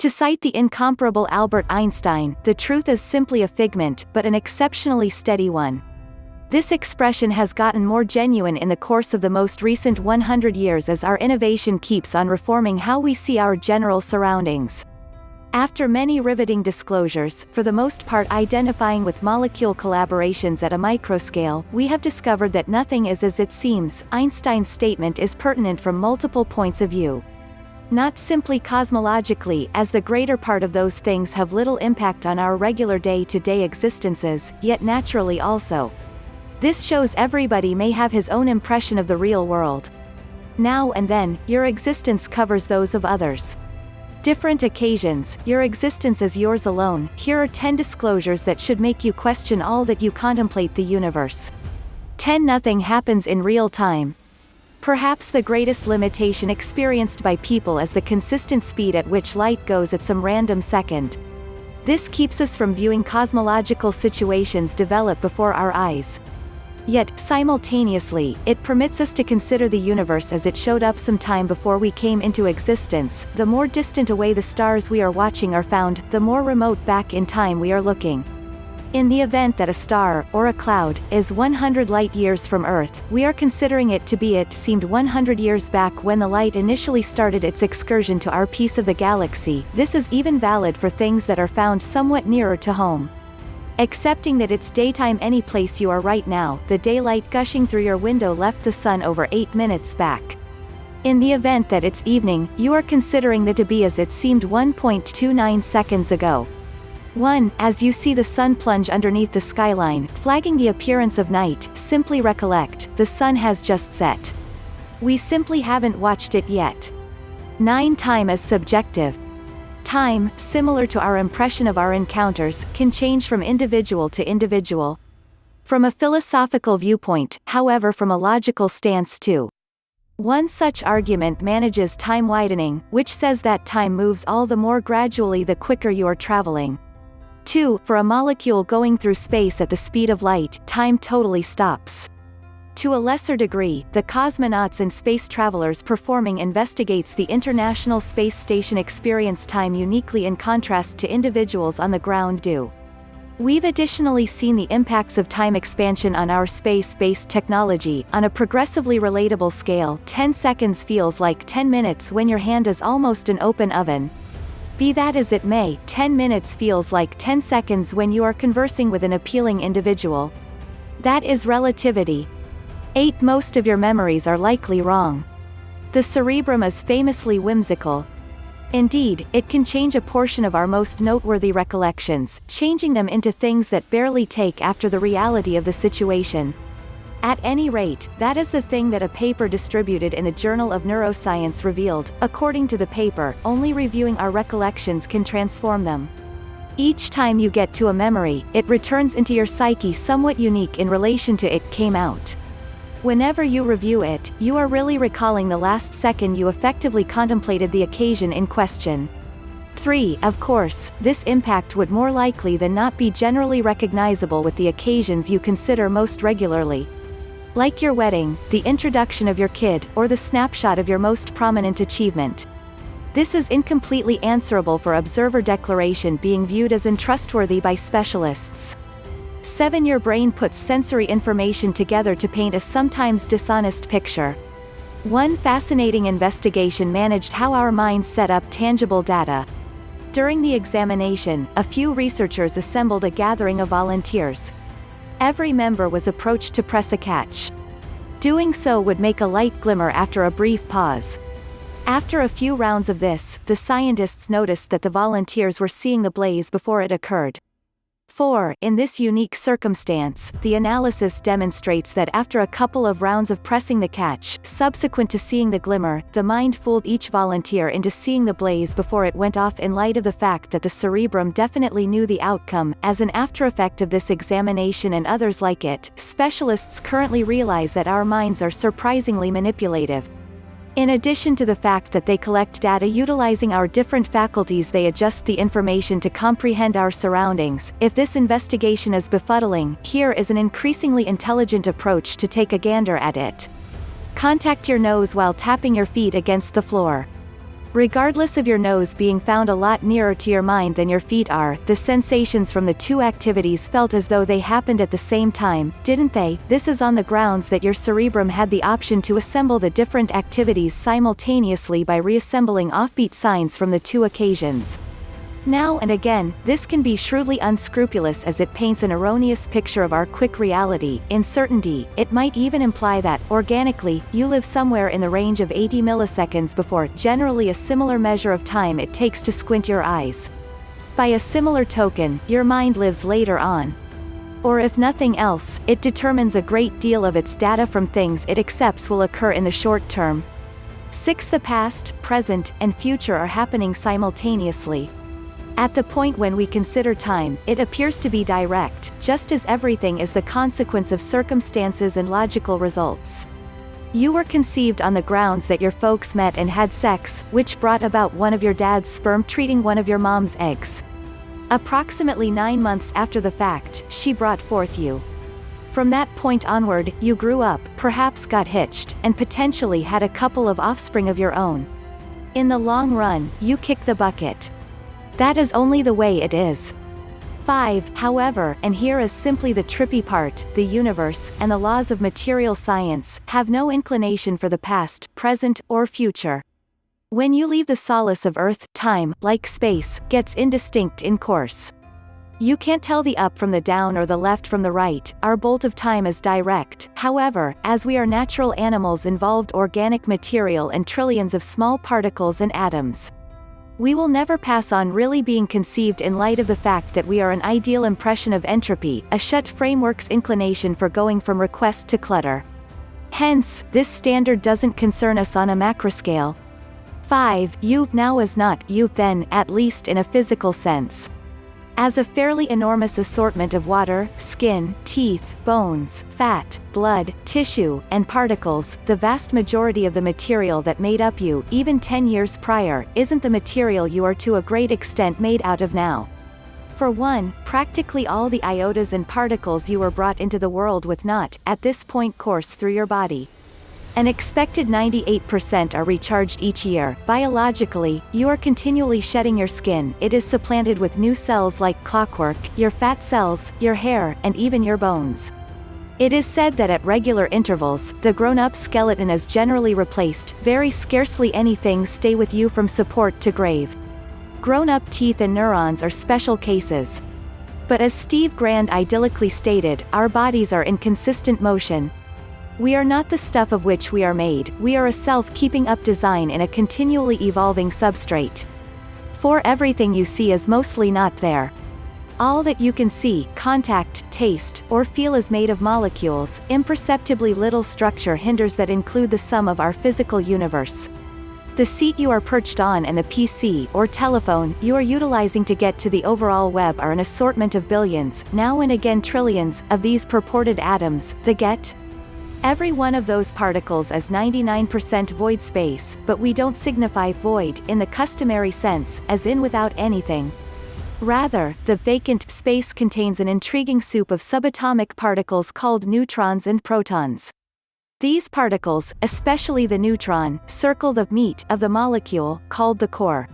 To cite the incomparable Albert Einstein, the truth is simply a figment, but an exceptionally steady one. This expression has gotten more genuine in the course of the most recent 100 years as our innovation keeps on reforming how we see our general surroundings. After many riveting disclosures, for the most part identifying with molecule collaborations at a microscale, we have discovered that nothing is as it seems. Einstein's statement is pertinent from multiple points of view. Not simply cosmologically, as the greater part of those things have little impact on our regular day-to-day existences, yet naturally also. This shows everybody may have his own impression of the real world. Now and then, your existence covers those of others. Different occasions, your existence is yours alone. Here are 10 disclosures that should make you question all that you contemplate the universe. 10. Nothing happens in real time. Perhaps the greatest limitation experienced by people is the consistent speed at which light goes at some random second. This keeps us from viewing cosmological situations develop before our eyes. Yet, simultaneously, it permits us to consider the universe as it showed up some time before we came into existence. The more distant away the stars we are watching are found, the more remote back in time we are looking. In the event that a star, or a cloud, is 100 light-years from Earth, we are considering it to be it seemed 100 years back when the light initially started its excursion to our piece of the galaxy. This is even valid for things that are found somewhat nearer to home. Accepting that it's daytime any place you are right now, the daylight gushing through your window left the sun over 8 minutes back. In the event that it's evening, you are considering that to be as it seemed 1.29 seconds ago. 1. As you see the sun plunge underneath the skyline, flagging the appearance of night, simply recollect, the sun has just set. We simply haven't watched it yet. 9. Time is subjective. Time, similar to our impression of our encounters, can change from individual to individual. From a philosophical viewpoint, however, from a logical stance too. One such argument manages time widening, which says that time moves all the more gradually the quicker you are traveling. 2. For a molecule going through space at the speed of light, time totally stops. To a lesser degree, the cosmonauts and space travelers performing investigates the International Space Station experience time uniquely in contrast to individuals on the ground do. We've additionally seen the impacts of time expansion on our space-based technology. On a progressively relatable scale, 10 seconds feels like 10 minutes when your hand is almost an open oven. Be that as it may, 10 minutes feels like 10 seconds when you are conversing with an appealing individual. That is relativity. 8. Most of your memories are likely wrong. The cerebrum is famously whimsical. Indeed, it can change a portion of our most noteworthy recollections, changing them into things that barely take after the reality of the situation. At any rate, that is the thing that a paper distributed in the Journal of Neuroscience revealed. According to the paper, only reviewing our recollections can transform them. Each time you get to a memory, it returns into your psyche somewhat unique in relation to it came out. Whenever you review it, you are really recalling the last second you effectively contemplated the occasion in question. 3. Of course, this impact would more likely than not be generally recognizable with the occasions you consider most regularly. Like your wedding, the introduction of your kid, or the snapshot of your most prominent achievement. This is incompletely answerable for observer declaration being viewed as untrustworthy by specialists. 7. Your brain puts sensory information together to paint a sometimes dishonest picture. One fascinating investigation managed how our minds set up tangible data. During the examination, a few researchers assembled a gathering of volunteers. Every member was approached to press a catch. Doing so would make a light glimmer after a brief pause. After a few rounds of this, the scientists noticed that the volunteers were seeing the blaze before it occurred. 4. In this unique circumstance, the analysis demonstrates that after a couple of rounds of pressing the catch, subsequent to seeing the glimmer, the mind fooled each volunteer into seeing the blaze before it went off in light of the fact that the cerebrum definitely knew the outcome. As an aftereffect of this examination and others like it, specialists currently realize that our minds are surprisingly manipulative. In addition to the fact that they collect data utilizing our different faculties, they adjust the information to comprehend our surroundings. If this investigation is befuddling, here is an increasingly intelligent approach to take a gander at it. Contact your nose while tapping your feet against the floor. Regardless of your nose being found a lot nearer to your mind than your feet are, the sensations from the two activities felt as though they happened at the same time, didn't they? This is on the grounds that your cerebrum had the option to assemble the different activities simultaneously by reassembling offbeat signs from the two occasions. Now and again, this can be shrewdly unscrupulous as it paints an erroneous picture of our quick reality. In certainty, it might even imply that, organically, you live somewhere in the range of 80 milliseconds before, generally a similar measure of time it takes to squint your eyes. By a similar token, your mind lives later on. Or if nothing else, it determines a great deal of its data from things it accepts will occur in the short term. 6. The past, present, and future are happening simultaneously. At the point when we consider time, it appears to be direct, just as everything is the consequence of circumstances and logical results. You were conceived on the grounds that your folks met and had sex, which brought about one of your dad's sperm treating one of your mom's eggs. Approximately 9 months after the fact, she brought forth you. From that point onward, you grew up, perhaps got hitched, and potentially had a couple of offspring of your own. In the long run, you kick the bucket. That is only the way it is. 5. However, and here is simply the trippy part, the universe, and the laws of material science, have no inclination for the past, present, or future. When you leave the solace of Earth, time, like space, gets indistinct in course. You can't tell the up from the down or the left from the right. Our bolt of time is direct. However, as we are natural animals involved organic material and trillions of small particles and atoms. We will never pass on really being conceived in light of the fact that we are an ideal impression of entropy, a shut framework's inclination for going from request to clutter. Hence, this standard doesn't concern us on a macroscale. 5. You, now is not, you, then, at least in a physical sense. As a fairly enormous assortment of water, skin, teeth, bones, fat, blood, tissue, and particles, the vast majority of the material that made up you, even 10 years prior, isn't the material you are to a great extent made out of now. For one, practically all the iotas and particles you were brought into the world with not, at this point, course through your body. An expected 98% are recharged each year. Biologically, you are continually shedding your skin. It is supplanted with new cells like clockwork, your fat cells, your hair, and even your bones. It is said that at regular intervals, the grown-up skeleton is generally replaced. Very scarcely any things stay with you from support to grave. Grown-up teeth and neurons are special cases. But as Steve Grand idyllically stated, our bodies are in consistent motion. We are not the stuff of which we are made, we are a self-keeping-up design in a continually evolving substrate. For everything you see is mostly not there. All that you can see, contact, taste, or feel is made of molecules. Imperceptibly little structure hinders that include the sum of our physical universe. The seat you are perched on and the PC or telephone you are utilizing to get to the overall web are an assortment of billions, now and again trillions, of these purported atoms. The get? Every one of those particles is 99% void space, but we don't signify void, in the customary sense, as in without anything. Rather, the vacant space contains an intriguing soup of subatomic particles called neutrons and protons. These particles, especially the neutron, circle the meat of the molecule, called the core.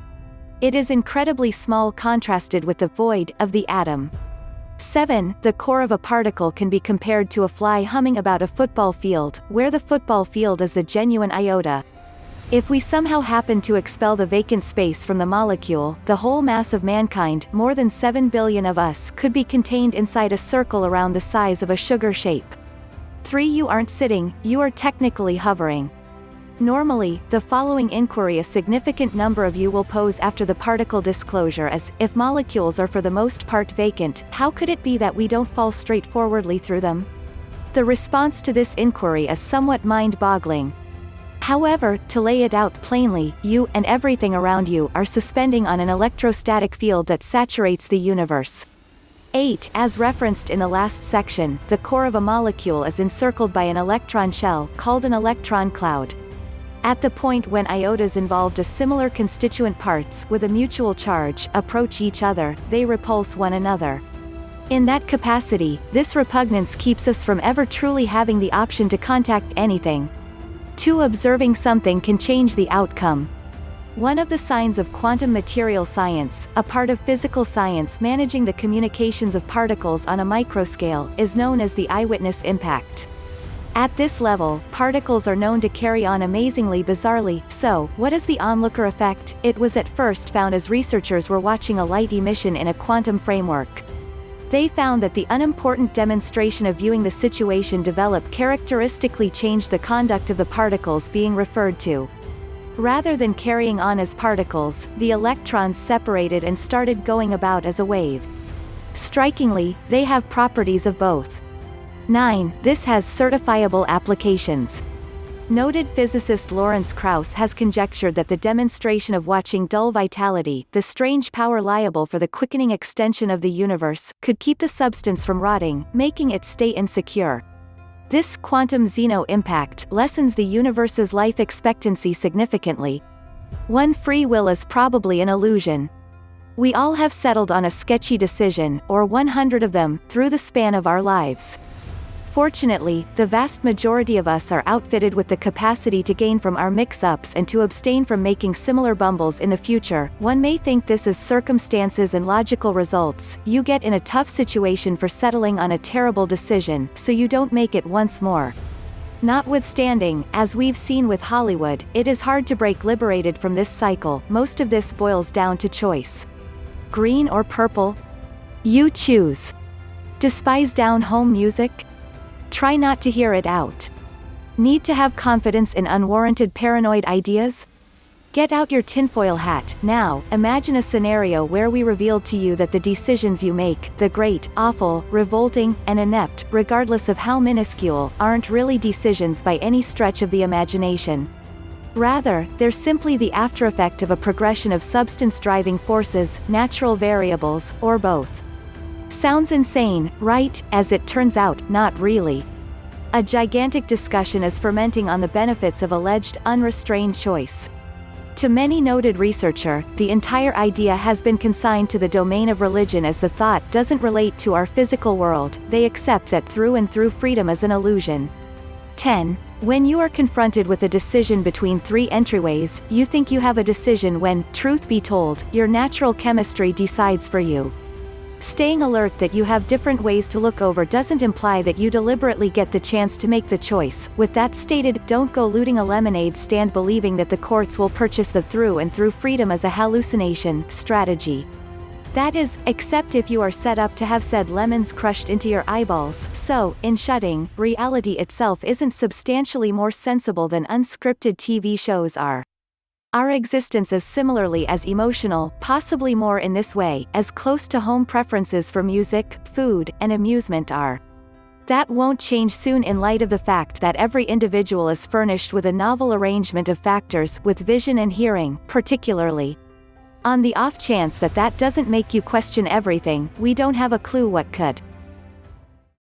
It is incredibly small contrasted with the void of the atom. 7. The core of a particle can be compared to a fly humming about a football field, where the football field is the genuine iota. If we somehow happen to expel the vacant space from the molecule, the whole mass of mankind, more than 7 billion of us, could be contained inside a circle around the size of a sugar shape. 3. You aren't sitting, you are technically hovering. Normally, the following inquiry a significant number of you will pose after the particle disclosure is, if molecules are for the most part vacant, how could it be that we don't fall straightforwardly through them? The response to this inquiry is somewhat mind-boggling. However, to lay it out plainly, you, and everything around you, are suspending on an electrostatic field that saturates the universe. 8. As referenced in the last section, the core of a molecule is encircled by an electron shell, called an electron cloud. At the point when iotas involved of similar constituent parts with a mutual charge approach each other, they repulse one another. In that capacity, this repugnance keeps us from ever truly having the option to contact anything. 2. Observing something can change the outcome. One of the signs of quantum material science, a part of physical science managing the communications of particles on a microscale, is known as the eyewitness impact. At this level, particles are known to carry on amazingly bizarrely. So, what is the onlooker effect? It was at first found as researchers were watching a light emission in a quantum framework. They found that the unimportant demonstration of viewing the situation develop characteristically changed the conduct of the particles being referred to. Rather than carrying on as particles, the electrons separated and started going about as a wave. Strikingly, they have properties of both. 9. This has certifiable applications. Noted physicist Lawrence Krauss has conjectured that the demonstration of watching dull vitality, the strange power liable for the quickening extension of the universe, could keep the substance from rotting, making it stay insecure. This quantum Zeno impact lessens the universe's life expectancy significantly. 1. Free will is probably an illusion. We all have settled on a sketchy decision, or 100 of them, through the span of our lives. Fortunately, the vast majority of us are outfitted with the capacity to gain from our mix-ups and to abstain from making similar bumbles in the future. One may think this is circumstances and logical results. You get in a tough situation for settling on a terrible decision, so you don't make it once more. Notwithstanding, as we've seen with Hollywood, it is hard to break liberated from this cycle. Most of this boils down to choice. Green or purple? You choose. Despise down-home music? Try not to hear it out. Need to have confidence in unwarranted paranoid ideas? Get out your tinfoil hat. Now, imagine a scenario where we revealed to you that the decisions you make, the great, awful, revolting, and inept, regardless of how minuscule, aren't really decisions by any stretch of the imagination. Rather, they're simply the aftereffect of a progression of substance-driving forces, natural variables, or both. Sounds insane, right? As it turns out, not really. A gigantic discussion is fermenting on the benefits of alleged unrestrained choice. To many noted researcher, the entire idea has been consigned to the domain of religion as the thought doesn't relate to our physical world. They accept that through and through freedom is an illusion. 10. When you are confronted with a decision between 3 entryways, you think you have a decision when, truth be told, your natural chemistry decides for you. Staying alert that you have different ways to look over doesn't imply that you deliberately get the chance to make the choice. With that stated, don't go looting a lemonade stand believing that the courts will purchase the through and through freedom as a hallucination strategy. That is, except if you are set up to have said lemons crushed into your eyeballs. So, in shutting, reality itself isn't substantially more sensible than unscripted TV shows are. Our existence is similarly as emotional, possibly more in this way, as close-to-home preferences for music, food, and amusement are. That won't change soon in light of the fact that every individual is furnished with a novel arrangement of factors, with vision and hearing, particularly. On the off chance that that doesn't make you question everything, we don't have a clue what could.